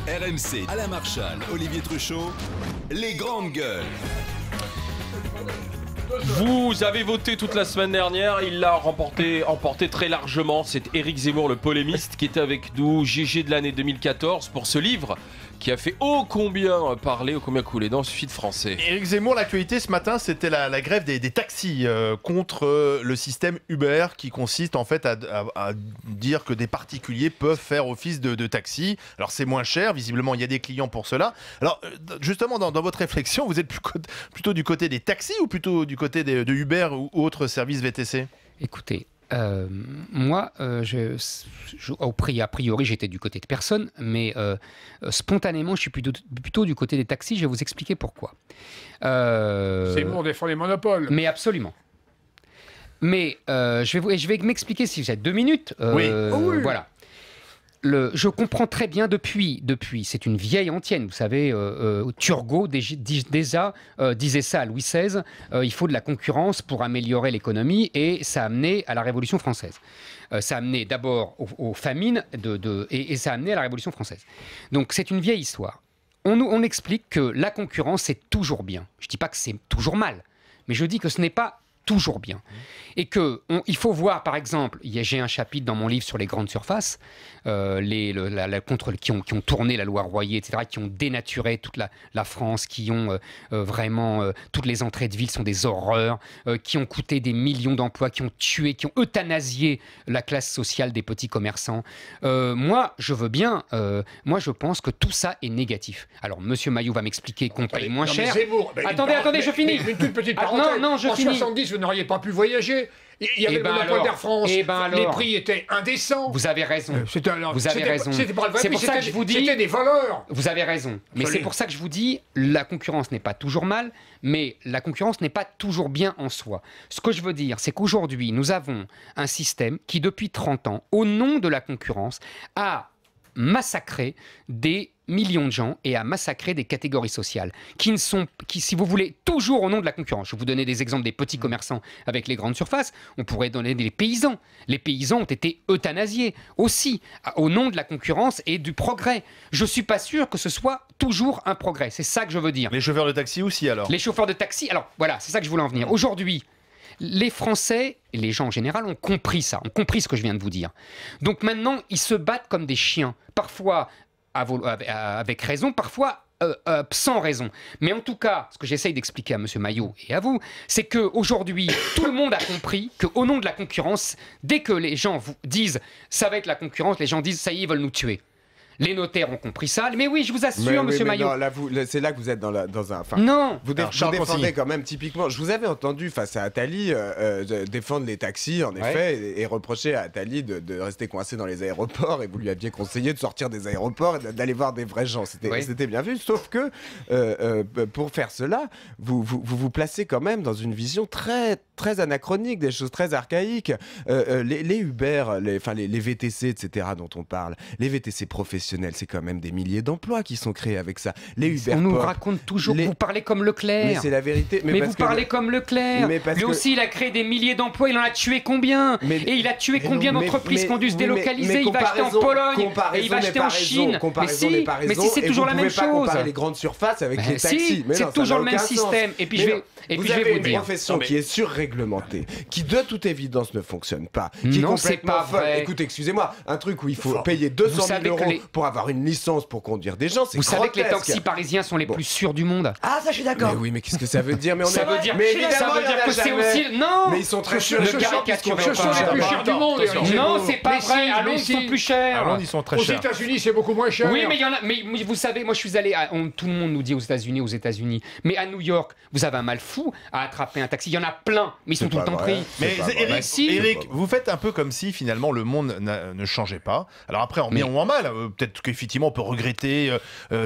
RMC, Alain Marchal, Olivier Truchot, les grandes gueules. Vous avez voté toute la semaine dernière, il l'a emporté très largement. C'est Éric Zemmour, le polémiste, qui était avec nous, GG de l'année 2014, pour ce livre qui a fait ô combien parler, ô combien couler dans ce feed français. Éric Zemmour, l'actualité ce matin, c'était la grève des taxis contre le système Uber qui consiste en fait à dire que des particuliers peuvent faire office de taxi. Alors c'est moins cher, visiblement il y a des clients pour cela. Alors justement dans votre réflexion, vous êtes plutôt du côté des taxis ou plutôt du côté de Uber ou autres services VTC ? Écoutez, moi, a priori, j'étais du côté de personne, mais spontanément, je suis plutôt du côté des taxis. Je vais vous expliquer pourquoi. Zemmour défend les monopoles. Mais absolument. Mais je vais m'expliquer si j'ai 2 minutes. Oui. Voilà. Je comprends très bien depuis, c'est une vieille antienne, vous savez, Turgot déjà disait ça à Louis XVI, il faut de la concurrence pour améliorer l'économie, et ça a amené à la Révolution française. Ça a amené d'abord aux famines et ça a amené à la Révolution française. Donc c'est une vieille histoire. On explique que la concurrence c'est toujours bien. Je ne dis pas que c'est toujours mal, mais je dis que ce n'est pas toujours bien. Et qu'il faut voir, par exemple, j'ai un chapitre dans mon livre sur les grandes surfaces, qui ont tourné la loi Royer, etc., qui ont dénaturé toute la France, qui ont vraiment... toutes les entrées de ville sont des horreurs, qui ont coûté des millions d'emplois, qui ont tué, qui ont euthanasié la classe sociale des petits commerçants. Moi, je veux bien... moi, je pense que tout ça est négatif. Alors, Monsieur Maillot va m'expliquer qu'on paye moins cher. Zemmour, attendez, je finis. Une toute petite parenthèse. Non, je en finis. 70, vous n'auriez pas pu voyager. Il y avait le monopole d'Air France. Les prix étaient indécents. Vous avez raison. C'était pas le vrai C'est prix, pour ça que je vous dis... C'était des voleurs. Vous avez raison. Mais c'est pour ça que je vous dis, la concurrence n'est pas toujours mal, mais la concurrence n'est pas toujours bien en soi. Ce que je veux dire, c'est qu'aujourd'hui, nous avons un système qui, depuis 30 ans, au nom de la concurrence, a massacré des millions de gens et à massacrer des catégories sociales qui, si vous voulez, toujours au nom de la concurrence. Je vais vous donner des exemples des petits commerçants avec les grandes surfaces. On pourrait donner des paysans. Les paysans ont été euthanasiés aussi au nom de la concurrence et du progrès. Je ne suis pas sûr que ce soit toujours un progrès. C'est ça que je veux dire. Les chauffeurs de taxi aussi alors ? Les chauffeurs de taxi, alors voilà, c'est ça que je voulais en venir. Aujourd'hui, les Français et les gens en général ont compris ça, ont compris ce que je viens de vous dire. Donc maintenant, ils se battent comme des chiens. Parfois avec raison, parfois sans raison. Mais en tout cas, ce que j'essaye d'expliquer à M. Maillot et à vous, c'est qu'aujourd'hui, tout le monde a compris qu'au nom de la concurrence, dès que les gens vous disent « ça va être la concurrence », les gens disent « ça y est, ils veulent nous tuer ». Les notaires ont compris ça, mais oui, je vous assure, monsieur Maillot. C'est là que vous êtes dans un. Non. Vous défendez quand même typiquement. Je vous avais entendu face à Attali défendre les taxis, en effet, et reprocher à Attali de rester coincé dans les aéroports. Et vous lui aviez conseillé de sortir des aéroports et d'aller voir des vrais gens. C'était bien vu. Sauf que pour faire cela, vous placez quand même dans une vision très très anachronique, des choses très archaïques. Les Uber, les VTC, etc. dont on parle, les VTC professionnels. C'est quand même des milliers d'emplois qui sont créés avec ça. Les Uber On nous raconte toujours que vous parlez comme Leclerc. Mais c'est la vérité. Mais vous parlez comme Leclerc. Lui aussi, il a créé des milliers d'emplois. Il en a tué combien ? Et il a tué combien d'entreprises qui ont dû se délocaliser ? Il va acheter en Pologne et il va acheter en Chine. Mais si, c'est toujours la même chose. Vous ne pouvez pas comparer les grandes surfaces avec les taxis. C'est toujours le même système. Et puis je vais vous avez une profession qui est surréglementée, qui de toute évidence ne fonctionne pas, qui est complètement folle. Écoutez, excusez-moi, un truc où il faut payer 200 000 € pour avoir une licence pour conduire des gens, c'est grotesque. Vous savez que les taxis parisiens sont les plus sûrs du monde. Ah, ça je suis d'accord. Mais oui, mais qu'est-ce que ça veut dire ? Ça veut dire que c'est aussi... Non. Mais ils sont très sûrs. Ce sont les plus chers du monde. Non, c'est pas vrai. À Londres, ils sont plus chers. À Londres, ils sont très chers. Aux États-Unis, c'est beaucoup moins cher. Oui, mais il y en a. Mais vous savez, moi, je suis allé. Tout le monde nous dit aux États-Unis. Mais à New York, vous avez un mal fou à attraper un taxi. Il y en a plein, mais ils sont tout le temps pris. Mais Éric, vous faites un peu comme si finalement le monde ne changeait pas. Alors après, en bien ou en mal, peut-être qu'effectivement on peut regretter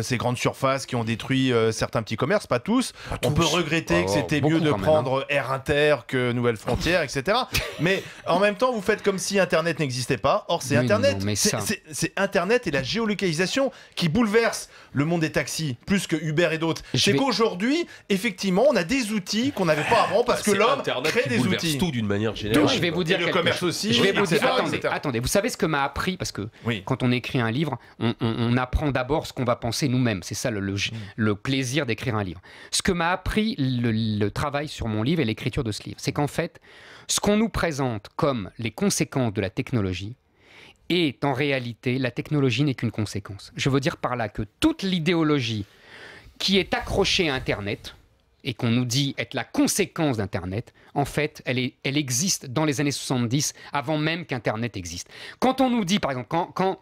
ces grandes surfaces qui ont détruit certains petits commerces, pas tous. On peut regretter que c'était mieux de prendre Air Inter que Nouvelles Frontières, etc. Mais en même temps, vous faites comme si Internet n'existait pas. Or, c'est Internet. C'est Internet et la géolocalisation qui bouleverse le monde des taxis plus que Uber et d'autres. C'est qu'aujourd'hui, effectivement, on a des outils qu'on n'avait pas avant parce que l'homme crée des outils. Tout d'une manière générale. Je vais vous dire le commerce aussi. Je vais vous dire, attendez, vous savez ce que m'a appris, parce que quand on écrit un livre, on apprend d'abord ce qu'on va penser nous-mêmes. C'est ça le plaisir d'écrire un livre. Ce que m'a appris le travail sur mon livre et l'écriture de ce livre, c'est qu'en fait, ce qu'on nous présente comme les conséquences de la technologie est en réalité, la technologie n'est qu'une conséquence. Je veux dire par là que toute l'idéologie qui est accrochée à Internet et qu'on nous dit être la conséquence d'Internet, en fait, elle existe dans les années 70, avant même qu'Internet existe. Quand on nous dit, par exemple, quand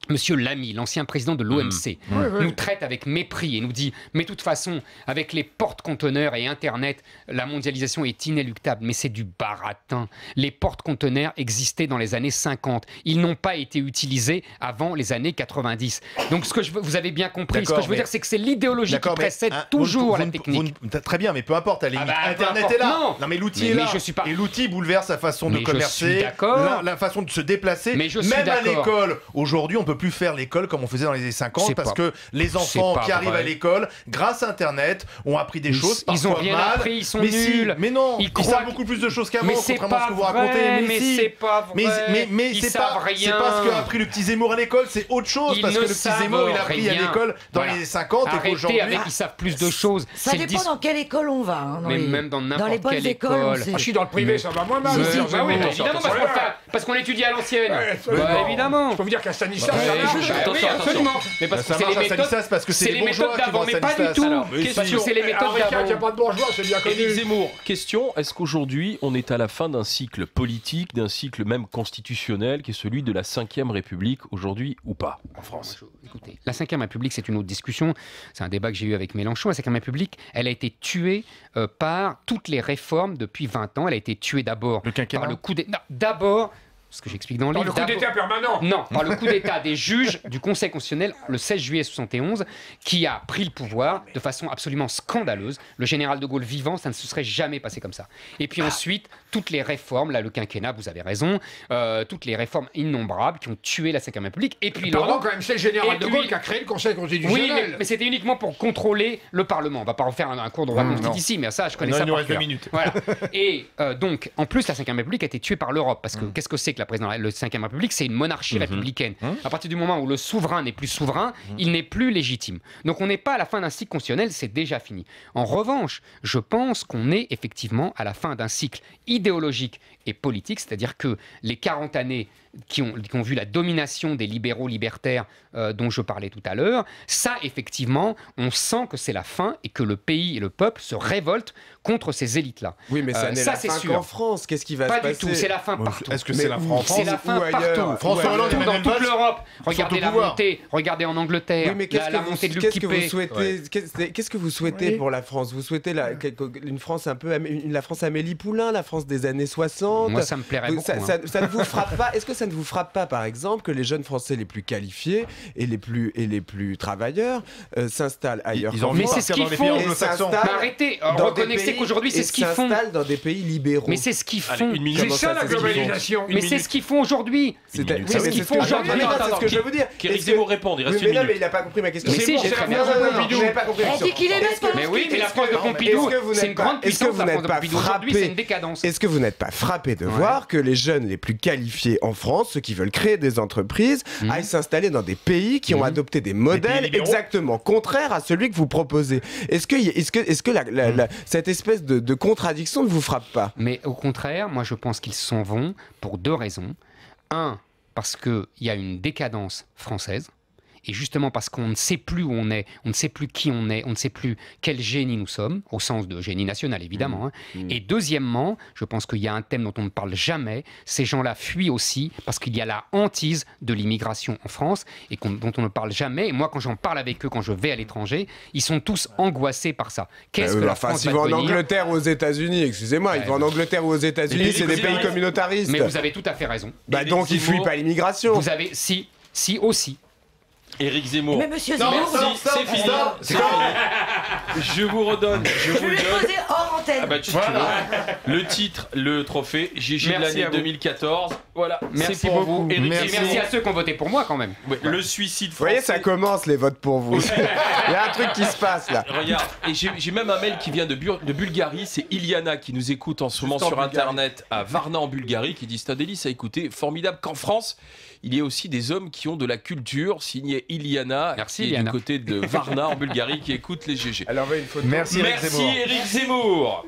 Monsieur Lamy, l'ancien président de l'OMC, nous traite avec mépris et nous dit « Mais de toute façon, avec les porte-conteneurs et Internet, la mondialisation est inéluctable. » Mais c'est du baratin. Les porte-conteneurs existaient dans les années 50. Ils n'ont pas été utilisés avant les années 90. Donc, vous avez bien compris. Ce que je veux dire, c'est que c'est l'idéologie qui précède toujours la technique. Très bien, mais peu importe. Internet est là. Non, mais l'outil est là. Et l'outil bouleverse la façon de commercer, la façon de se déplacer. Même à l'école. Aujourd'hui, on peut plus faire l'école comme on faisait dans les années 50 parce que les enfants qui arrivent à l'école, grâce à Internet, ont appris des choses. Ils ont rien appris, ils sont nuls. Mais non, ils savent beaucoup plus de choses qu'avant, contrairement à ce que vous racontez. Mais c'est pas vrai. Mais c'est pas ce qu'a appris le petit Zemmour à l'école, c'est autre chose. Parce que le petit Zemmour, il a appris à l'école dans les années 50 et qu'aujourd'hui... ils savent plus de choses. Ça dépend dans quelle école on va. Mais même dans n'importe quelle école. Je suis dans le privé, ça va moins mal. Évidemment, parce qu'on étudie à l'ancienne. Évidemment. Je peux vous dire qu'à Stanislas, attention. Mais parce que c'est les méthodes d'avant, mais pas du tout. C'est les méthodes d'avant. Il n'y a pas de bourgeois, c'est bien connu. Éric Zemmour, question, est-ce qu'aujourd'hui on est à la fin d'un cycle politique, d'un cycle même constitutionnel, qui est celui de la 5e République aujourd'hui ou pas en France? Écoutez, la 5e République, c'est une autre discussion. C'est un débat que j'ai eu avec Mélenchon. La 5e République, elle a été tuée par toutes les réformes depuis 20 ans. Elle a été tuée d'abord par le coup d'État. D'abord, ce que j'explique dans le livre. Par le coup d'État permanent. Non, par le coup d'État des juges du Conseil constitutionnel le 16 juillet 71, qui a pris le pouvoir de façon absolument scandaleuse. Le général de Gaulle vivant, ça ne se serait jamais passé comme ça. Et puis ensuite, toutes les réformes, là le quinquennat, vous avez raison, toutes les réformes innombrables qui ont tué la 5e République. Et puis pardon, quand même, c'est le général de Gaulle qui a créé le Conseil constitutionnel. Oui, mais c'était uniquement pour contrôler le Parlement. On ne va pas refaire un cours de droit politique ici, mais ça, je connais ça par cœur. Voilà. Et donc, en plus, la 5e République a été tuée par l'Europe. Parce que qu'est-ce que c'est que le 5e République? C'est une monarchie républicaine. À partir du moment où le souverain n'est plus souverain, il n'est plus légitime. Donc on n'est pas à la fin d'un cycle constitutionnel, c'est déjà fini. En revanche, je pense qu'on est effectivement à la fin d'un cycle idéologique et politique, c'est-à-dire que les 40 années qui ont vu la domination des libéraux libertaires dont je parlais tout à l'heure, ça, effectivement, on sent que c'est la fin et que le pays et le peuple se révoltent contre ces élites-là. Oui, mais ça n'est la fin qu'en France. Qu'est-ce qui va se passer? Pas du tout, c'est la fin partout. Est-ce que c'est la fin en France? C'est la fin partout. François Hollande dans toute l'Europe. Regardez la montée, regardez en Angleterre, oui, mais la montée de l'UKIP. Qu'est-ce que vous souhaitez pour la France? Vous souhaitez une France un peu, la France Amélie Poulain, la France des années 60? Moi, ça me plairait beaucoup. Ça ne vous frappe pas? Est-ce que ça ne vous frappe pas, par exemple, que les jeunes Français les plus qualifiés et les plus travailleurs s'installent ailleurs? Mais c'est ce qu'ils font. Arrêtez, reconnaissez qu'aujourd'hui c'est ce qu'ils font. S'installent dans des pays libéraux. Mais c'est ce qu'ils font. C'est ça la globalisation. Mais c'est ce qu'ils font aujourd'hui. C'est ce qu'ils font aujourd'hui. C'est ce que je veux vous dire. Qu'Éric Zemmour réponde, il reste une minute. Mais il n'a pas compris ma question. Mais si, j'ai très bien compris. On dit qu'il est bête. Mais oui, mais la France de Pompidou, c'est une grande puissance. La France de Pompidou aujourd'hui, c'est une décadence. Est-ce que vous n'êtes pas frappé de voir que les jeunes les plus qualifiés en France, ceux qui veulent créer des entreprises, aillent s'installer dans des pays qui ont adopté des modèles exactement contraires à celui que vous proposez? Est-ce que cette espèce de contradiction ne vous frappe pas? Mais au contraire, moi je pense qu'ils s'en vont pour deux raisons. Un, parce qu'il y a une décadence française. Et justement parce qu'on ne sait plus où on est, on ne sait plus qui on est, on ne sait plus quel génie nous sommes, au sens de génie national évidemment. Et deuxièmement, je pense qu'il y a un thème dont on ne parle jamais, ces gens-là fuient aussi parce qu'il y a la hantise de l'immigration en France et dont on ne parle jamais. Et moi quand j'en parle avec eux, quand je vais à l'étranger, ils sont tous angoissés par ça. Qu'est-ce que la France va devenir ? Ils vont en Angleterre ou aux États-Unis, excusez-moi, ils vont en Angleterre ou aux États-Unis, c'est des pays communautaristes. Mais vous avez tout à fait raison. Donc ils fuient pas l'immigration. Vous avez, si aussi. Éric Zemmour. Mais monsieur Zemmour, c'est fini. Je vous redonne. je vais poser hors antenne. Ah bah, le titre, le trophée, GG de l'année 2014. Voilà, merci pour vous. Et merci à ceux qui ont voté pour moi quand même. Ouais, le suicide français. Vous voyez, ça commence les votes pour vous. Il y a un truc qui se passe là. Regarde, et j'ai même un mail qui vient de Bulgarie. C'est Iliana qui nous écoute en ce moment sur Internet à Varna en Bulgarie, qui dit c'est un délice à écouter. Formidable qu'en France, il y a aussi des hommes qui ont de la culture. Signé Iliana, merci, qui est Iliana. du côté de Varna en Bulgarie, qui écoute les GG. Alors, une photo. Merci Éric Zemmour. Éric Zemmour.